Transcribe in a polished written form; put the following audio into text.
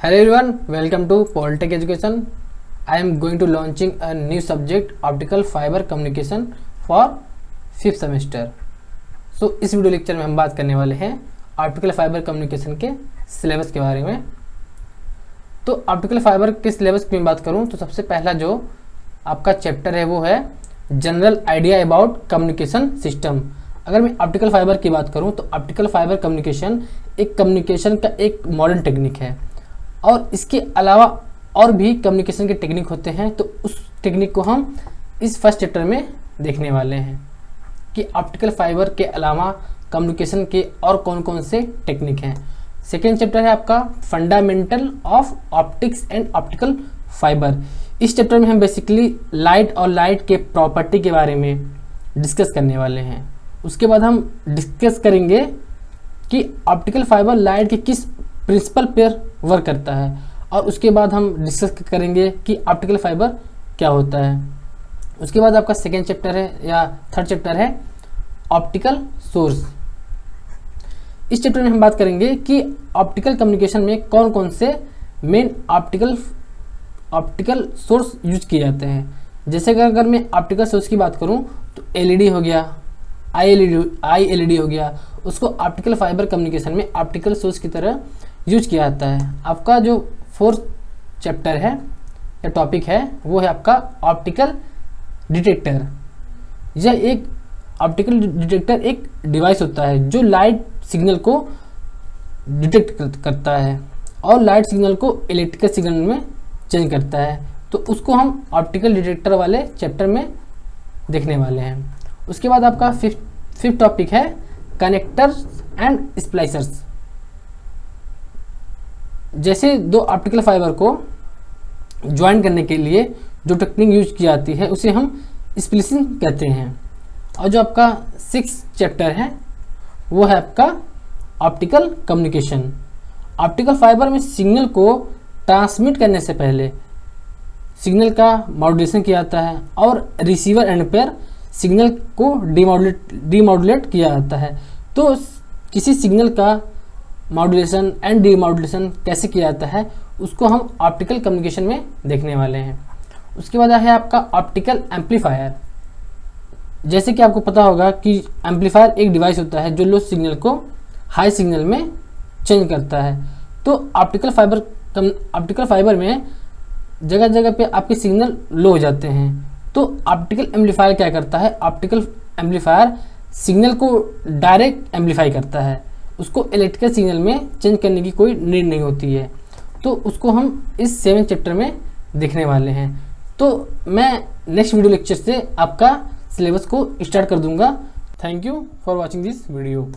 Hello everyone, welcome to Polytech Education. I am going to launching a new subject optical fiber communication for 5th semester. So इस video lecture में हम बात करने वाले हैं optical fibre communication के syllabus के बारे में। तो ऑप्टिकल फाइबर के सिलेबस की बात करूं तो सबसे पहला जो आपका चैप्टर है वो है general idea about communication system. अगर मैं ऑप्टिकल फाइबर की बात करूं तो ऑप्टिकल फाइबर कम्युनिकेशन का एक मॉडर्न टेक्निक है और इसके अलावा और भी कम्युनिकेशन के टेक्निक होते हैं। तो उस टेक्निक को हम इस फर्स्ट चैप्टर में देखने वाले हैं कि ऑप्टिकल फाइबर के अलावा कम्युनिकेशन के और कौन कौन से टेक्निक हैं। सेकेंड चैप्टर है आपका fundamental of optics and optical fibre. इस चैप्टर में हम बेसिकली लाइट और लाइट के प्रॉपर्टी के बारे में डिस्कस करने वाले हैं। उसके बाद हम डिस्कस करेंगे कि ऑप्टिकल फाइबर लाइट के किस प्रिंसिपल पर वर्क करता है और उसके बाद हम डिस्कस करेंगे कि ऑप्टिकल फाइबर क्या होता है। उसके बाद आपका सेकेंड चैप्टर है या थर्ड चैप्टर है ऑप्टिकल सोर्स। इस चैप्टर में हम बात करेंगे कि ऑप्टिकल कम्युनिकेशन में कौन कौन से मेन ऑप्टिकल सोर्स यूज किए जाते हैं। जैसे कि अगर मैं ऑप्टिकल सोर्स की बात करूं तो एलईडी हो गया, आई एलईडी हो गया, उसको ऑप्टिकल फाइबर कम्युनिकेशन में ऑप्टिकल सोर्स की तरह यूज किया जाता है। आपका जो फोर्थ चैप्टर है या टॉपिक है वो है आपका ऑप्टिकल डिटेक्टर। यह एक ऑप्टिकल डिटेक्टर एक डिवाइस होता है जो लाइट सिग्नल को डिटेक्ट करता है और लाइट सिग्नल को इलेक्ट्रिकल सिग्नल में चेंज करता है। तो उसको हम ऑप्टिकल डिटेक्टर वाले चैप्टर में देखने वाले हैं। उसके बाद आपका फिफ्थ टॉपिक है कनेक्टर्स एंड स्प्लाइसर्स। जैसे दो ऑप्टिकल फाइबर को ज्वाइन करने के लिए जो टेक्निक यूज की जाती है उसे हम स्प्लिसिंग कहते हैं। और जो आपका सिक्स्थ चैप्टर है वो है आपका ऑप्टिकल कम्युनिकेशन। ऑप्टिकल फाइबर में सिग्नल को ट्रांसमिट करने से पहले सिग्नल का मॉड्यूलेशन किया जाता है और रिसीवर एंड पर सिग्नल को डीमॉड्यूलेट किया जाता है। तो किसी सिग्नल का मॉड्यूलेशन एंड डीमॉड्यूलेशन कैसे किया जाता है उसको हम ऑप्टिकल कम्युनिकेशन में देखने वाले हैं। उसके बाद है आपका ऑप्टिकल एम्पलीफायर। जैसे कि आपको पता होगा कि एम्पलीफायर एक डिवाइस होता है जो लो सिग्नल को हाई सिग्नल में चेंज करता है। तो ऑप्टिकल फाइबर में जगह जगह पे आपके सिग्नल लो हो जाते हैं। तो ऑप्टिकल एम्पलीफायर क्या करता है, ऑप्टिकल एम्पलीफायर सिग्नल को डायरेक्ट एम्पलीफाई करता है, उसको इलेक्ट्रिकल सिग्नल में चेंज करने की कोई नीड नहीं होती है। तो उसको हम इस 7th चैप्टर में देखने वाले हैं। तो मैं नेक्स्ट वीडियो लेक्चर से आपका सिलेबस को स्टार्ट कर दूंगा। Thank you for watching this video.